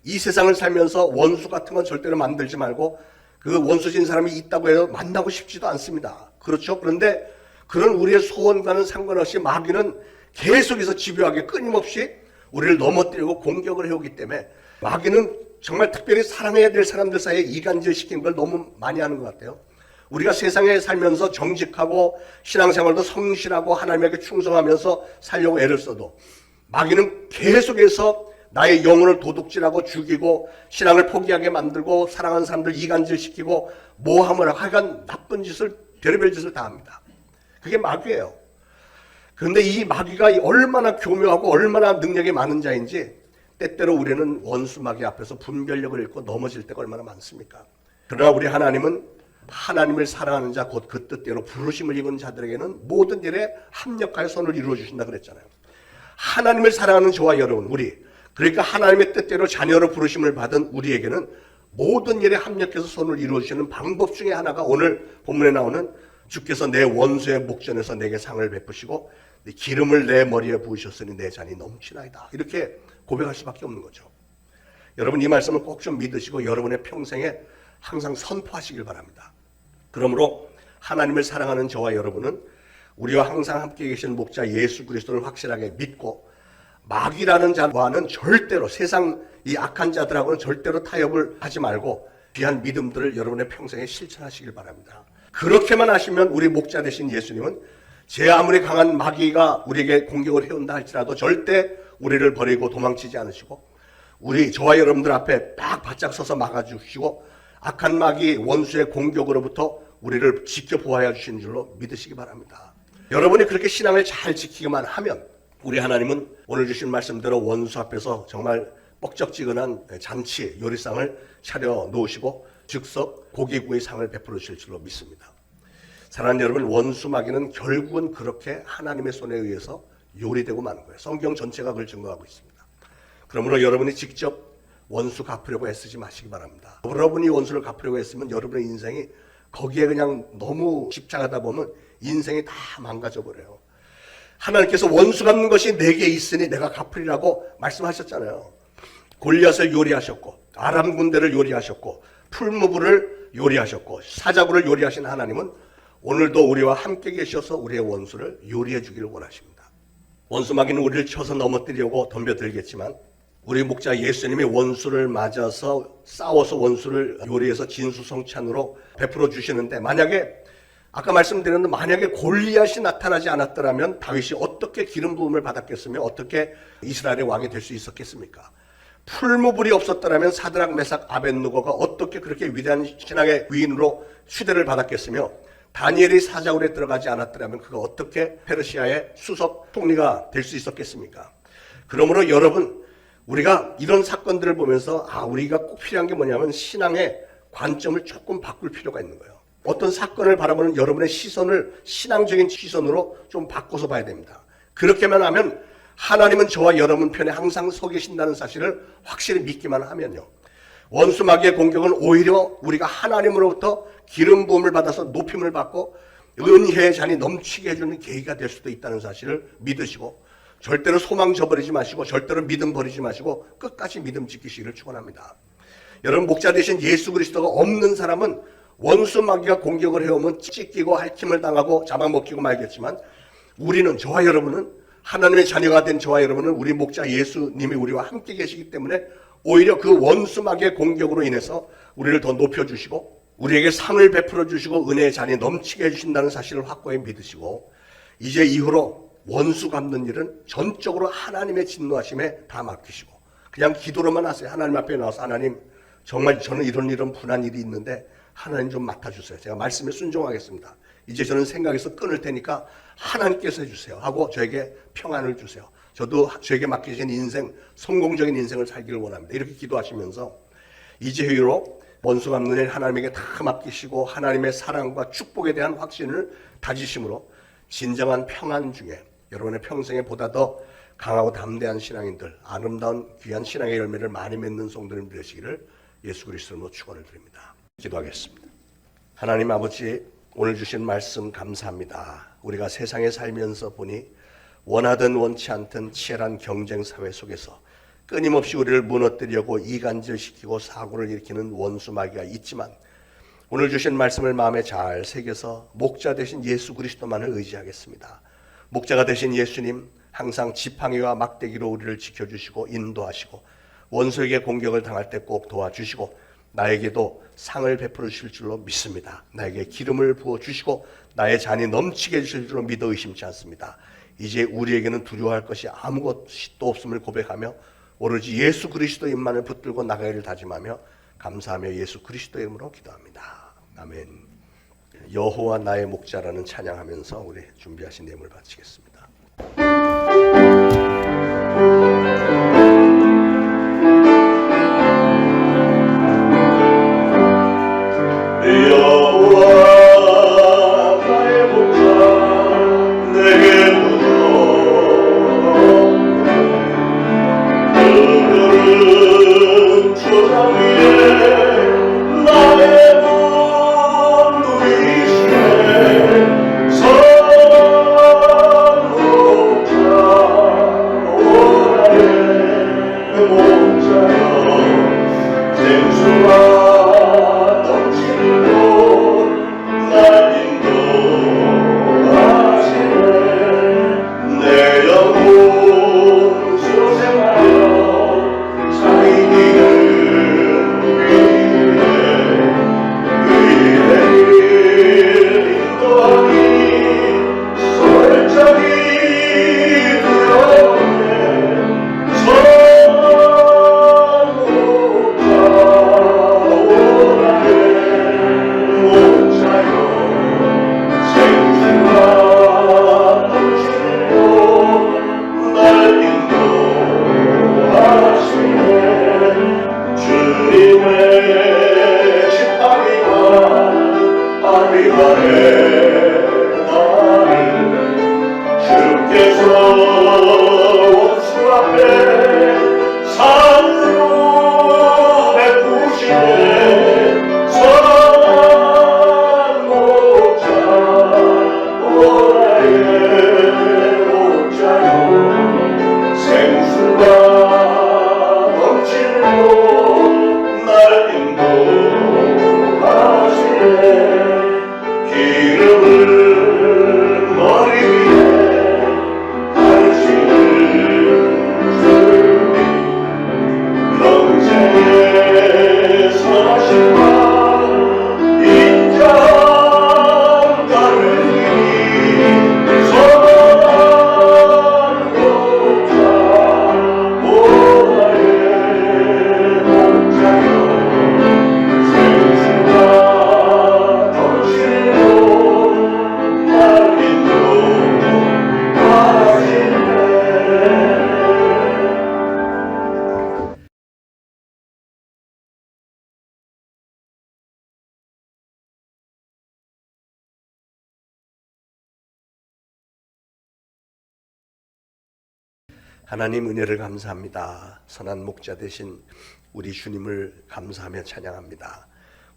이 세상을 살면서 원수 같은 건 절대로 만들지 말고 그 원수진 사람이 있다고 해서 만나고 싶지도 않습니다. 그렇죠? 그런데 그런 우리의 소원과는 상관없이 마귀는 계속해서 집요하게 끊임없이 우리를 넘어뜨리고 공격을 해오기 때문에 마귀는 정말 특별히 사랑해야 될 사람들 사이에 이간질 시키는 걸 너무 많이 하는 것 같아요. 우리가 세상에 살면서 정직하고 신앙생활도 성실하고 하나님에게 충성하면서 살려고 애를 써도 마귀는 계속해서 나의 영혼을 도둑질하고 죽이고 신앙을 포기하게 만들고 사랑하는 사람들 이간질시키고 모함을 하고 하여간 나쁜 짓을 별의별 짓을 다 합니다. 그게 마귀예요. 그런데 이 마귀가 얼마나 교묘하고 얼마나 능력이 많은 자인지 때때로 우리는 원수 마귀 앞에서 분별력을 잃고 넘어질 때가 얼마나 많습니까? 그러나 우리 하나님은 하나님을 사랑하는 자 곧 그 뜻대로 부르심을 입은 자들에게는 모든 일에 합력하여 선을 이루어 주신다 그랬잖아요. 하나님을 사랑하는 저와 여러분, 우리 그러니까 하나님의 뜻대로 자녀로 부르심을 받은 우리에게는 모든 일에 합력해서 선을 이루어 주시는 방법 중에 하나가 오늘 본문에 나오는 주께서 내 원수의 목전에서 내게 상을 베푸시고 기름을 내 머리에 부으셨으니 내 잔이 넘치나이다. 이렇게 고백할 수밖에 없는 거죠. 여러분 이 말씀을 꼭 좀 믿으시고 여러분의 평생에 항상 선포하시길 바랍니다. 그러므로 하나님을 사랑하는 저와 여러분은 우리와 항상 함께 계신 목자 예수 그리스도를 확실하게 믿고 마귀라는 자와는 절대로 세상 이 악한 자들하고는 절대로 타협을 하지 말고 귀한 믿음들을 여러분의 평생에 실천하시길 바랍니다. 그렇게만 하시면 우리 목자 되신 예수님은 제 아무리 강한 마귀가 우리에게 공격을 해온다 할지라도 절대 우리를 버리고 도망치지 않으시고 우리 저와 여러분들 앞에 딱 바짝 서서 막아주시고 악한 마귀 원수의 공격으로부터 우리를 지켜보아야 주시는 줄로 믿으시기 바랍니다. 여러분이 그렇게 신앙을 잘 지키기만 하면 우리 하나님은 오늘 주신 말씀대로 원수 앞에서 정말 뻑적지근한 잔치 요리상을 차려 놓으시고 즉석 고기구이 상을 베풀어 주실 줄로 믿습니다. 사랑하는 여러분, 원수 마귀는 결국은 그렇게 하나님의 손에 의해서 요리되고 마는 거예요. 성경 전체가 그걸 증거하고 있습니다. 그러므로 여러분이 직접 원수 갚으려고 애쓰지 마시기 바랍니다. 여러분이 원수를 갚으려고 했으면 여러분의 인생이 거기에 그냥 너무 집착하다 보면 인생이 다 망가져 버려요. 하나님께서 원수 갚는 것이 내게 있으니 내가 갚으리라고 말씀하셨잖아요. 골리앗을 요리하셨고 아람 군대를 요리하셨고 풀무불을 요리하셨고 사자굴을 요리하신 하나님은 오늘도 우리와 함께 계셔서 우리의 원수를 요리해 주기를 원하십니다. 원수 마귀는 우리를 쳐서 넘어뜨리려고 덤벼들겠지만 우리 목자 예수님이 원수를 맞아서 싸워서 원수를 요리해서 진수성찬으로 베풀어 주시는데 만약에 아까 말씀드렸는데 만약에 골리앗이 나타나지 않았더라면 다윗이 어떻게 기름 부음을 받았겠으며 어떻게 이스라엘의 왕이 될 수 있었겠습니까? 풀무불이 없었더라면 사드락 메삭 아벳느고가 어떻게 그렇게 위대한 신앙의 위인으로 추대를 받았겠으며 다니엘이 사자굴에 들어가지 않았더라면 그가 어떻게 페르시아의 수석 총리가 될 수 있었겠습니까? 그러므로 여러분 우리가 이런 사건들을 보면서 우리가 꼭 필요한 게 뭐냐면 신앙의 관점을 조금 바꿀 필요가 있는 거예요. 어떤 사건을 바라보는 여러분의 시선을 신앙적인 시선으로 좀 바꿔서 봐야 됩니다. 그렇게만 하면 하나님은 저와 여러분 편에 항상 서 계신다는 사실을 확실히 믿기만 하면요. 원수 마귀의 공격은 오히려 우리가 하나님으로부터 기름 부음을 받아서 높임을 받고 은혜의 잔이 넘치게 해주는 계기가 될 수도 있다는 사실을 믿으시고 절대로 소망 저버리지 마시고 절대로 믿음 버리지 마시고 끝까지 믿음 지키시기를 축원합니다. 여러분, 목자 되신 예수 그리스도가 없는 사람은 원수 마귀가 공격을 해오면 찢기고 핥힘을 당하고 잡아먹히고 말겠지만, 우리는, 저와 여러분은, 하나님의 자녀가 된 저와 여러분은 우리 목자 예수님이 우리와 함께 계시기 때문에 오히려 그 원수 마귀의 공격으로 인해서 우리를 더 높여주시고 우리에게 상을 베풀어 주시고 은혜의 잔이 넘치게 해주신다는 사실을 확고히 믿으시고, 이제 이후로 원수 갚는 일은 전적으로 하나님의 진노하심에 다 맡기시고 그냥 기도로만 하세요. 하나님 앞에 나와서, 하나님, 정말 저는 이런 분한 일이 있는데 하나님 좀 맡아주세요. 제가 말씀에 순종하겠습니다. 이제 저는 생각에서 끊을 테니까 하나님께서 해주세요 하고 저에게 평안을 주세요. 저도 저에게 맡기신 인생, 성공적인 인생을 살기를 원합니다. 이렇게 기도하시면서 이제 이후로 원수 갚는 일 하나님에게 다 맡기시고 하나님의 사랑과 축복에 대한 확신을 다지심으로 진정한 평안 중에 여러분의 평생에 보다 더 강하고 담대한 신앙인들, 아름다운 귀한 신앙의 열매를 많이 맺는 성도님 되시기를 예수 그리스도로 축원을 드립니다. 기도하겠습니다. 하나님 아버지, 오늘 주신 말씀 감사합니다. 우리가 세상에 살면서 보니 원하든 원치 않든 치열한 경쟁 사회 속에서 끊임없이 우리를 무너뜨리려고 이간질시키고 사고를 일으키는 원수 마귀가 있지만, 오늘 주신 말씀을 마음에 잘 새겨서 목자 되신 예수 그리스도만을 의지하겠습니다. 목자가 되신 예수님, 항상 지팡이와 막대기로 우리를 지켜주시고 인도하시고 원수에게 공격을 당할 때 꼭 도와주시고 나에게도 상을 베풀어 주실 줄로 믿습니다. 나에게 기름을 부어주시고 나의 잔이 넘치게 해주실 줄로 믿어 의심치 않습니다. 이제 우리에게는 두려워할 것이 아무것이 또 없음을 고백하며 오로지 예수 그리스도의 이름만을 붙들고 나가기를 다짐하며 감사하며 예수 그리스도의 이름으로 기도합니다. 아멘. 여호와 나의 목자라는 찬양하면서 우리 준비하신 내용을 바치겠습니다. 하나님 은혜를 감사합니다. 선한 목자 되신 우리 주님을 감사하며 찬양합니다.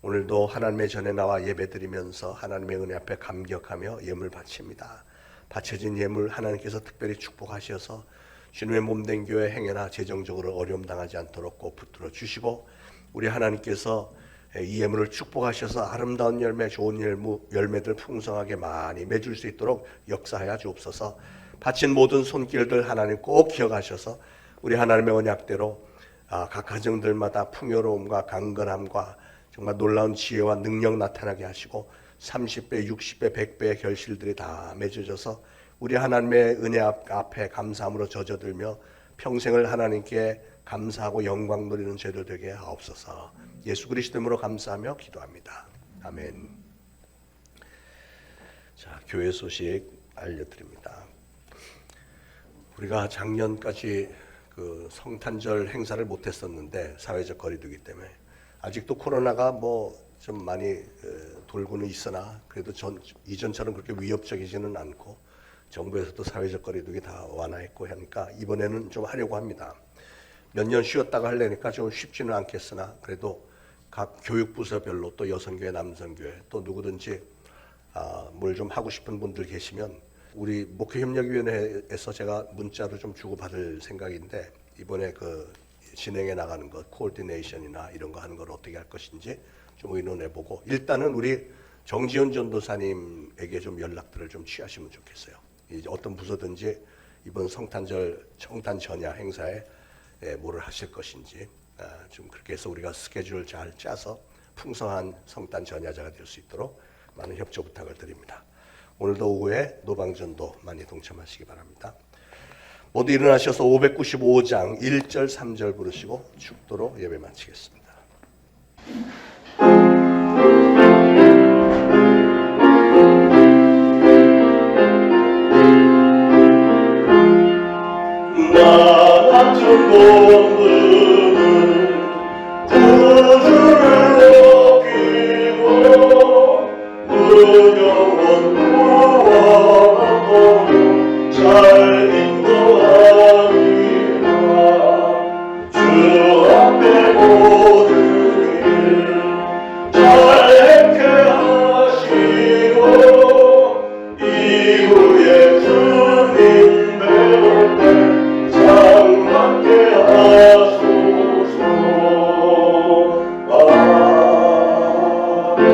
오늘도 하나님의 전에 나와 예배드리면서 하나님의 은혜 앞에 감격하며 예물 바칩니다. 바쳐진 예물 하나님께서 특별히 축복하셔서 주님의 몸된 교회 행여나 재정적으로 어려움 당하지 않도록 꼭 붙들어 주시고, 우리 하나님께서 이 예물을 축복하셔서 아름다운 열매, 좋은 열매들 풍성하게 많이 맺을 수 있도록 역사하여 주옵소서. 바친 모든 손길들 하나님 꼭 기억하셔서 우리 하나님의 언약대로 각 가정들마다 풍요로움과 강건함과 정말 놀라운 지혜와 능력 나타나게 하시고 30배, 60배, 100배의 결실들이 다 맺어져서 우리 하나님의 은혜 앞에 감사함으로 젖어들며 평생을 하나님께 감사하고 영광 누리는 죄들 되게 하옵소서. 예수 그리스도 이름으로 감사하며 기도합니다. 아멘. 자, 교회 소식 알려드립니다. 우리가 작년까지 그 성탄절 행사를 못했었는데 사회적 거리두기 때문에 아직도 코로나가 뭐 좀 많이 돌고는 있으나 그래도 이전처럼 그렇게 위협적이지는 않고 정부에서도 사회적 거리두기 다 완화했고 하니까 이번에는 좀 하려고 합니다. 몇 년 쉬었다가 하려니까 좀 쉽지는 않겠으나 그래도 각 교육부서별로 또 여성교회, 남성교회 또 누구든지 뭘 좀 하고 싶은 분들 계시면 우리 목회협력위원회에서 제가 문자로 좀 주고받을 생각인데, 이번에 그 진행해 나가는 것, 코오디네이션이나 이런 거 하는 걸 어떻게 할 것인지 좀 의논해보고, 일단은 우리 정지현 전도사님에게 좀 연락들을 좀 취하시면 좋겠어요. 이제 어떤 부서든지 이번 성탄 전야 행사에 뭐를 하실 것인지 좀 그렇게 해서 우리가 스케줄을 잘 짜서 풍성한 성탄 전야자가 될 수 있도록 많은 협조 부탁을 드립니다. 오늘도 오후에 노방전도 많이 동참하시기 바랍니다. 모두 일어나셔서 595장 1절 3절 부르시고 축도로 예배 마치겠습니다. 나 같은 몸은 구주를 높이고 무경원 구원하고 잘 인도하리라. 주 앞에 모든 일 잘 행케 하시고 이후에 주님 배울 때 장맞게 하소서. 아멘.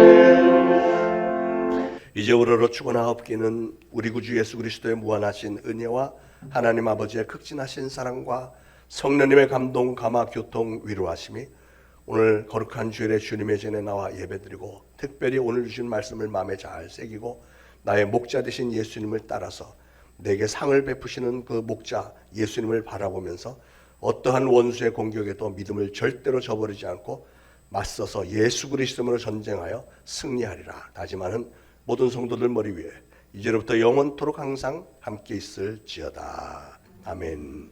이제 우러러 죽어나옵기는 우리 구주 예수 그리스도의 무한하신 은혜와 하나님 아버지의 극진하신 사랑과 성령님의 감동, 감화, 교통, 위로하심이 오늘 거룩한 주일에 주님의 전에 나와 예배드리고 특별히 오늘 주신 말씀을 마음에 잘 새기고 나의 목자 되신 예수님을 따라서 내게 상을 베푸시는 그 목자 예수님을 바라보면서 어떠한 원수의 공격에도 믿음을 절대로 저버리지 않고 맞서서 예수 그리스도로 전쟁하여 승리하리라 다짐하는 모든 성도들 머리 위에 이제로부터 영원토록 항상 함께 있을지어다. 아멘.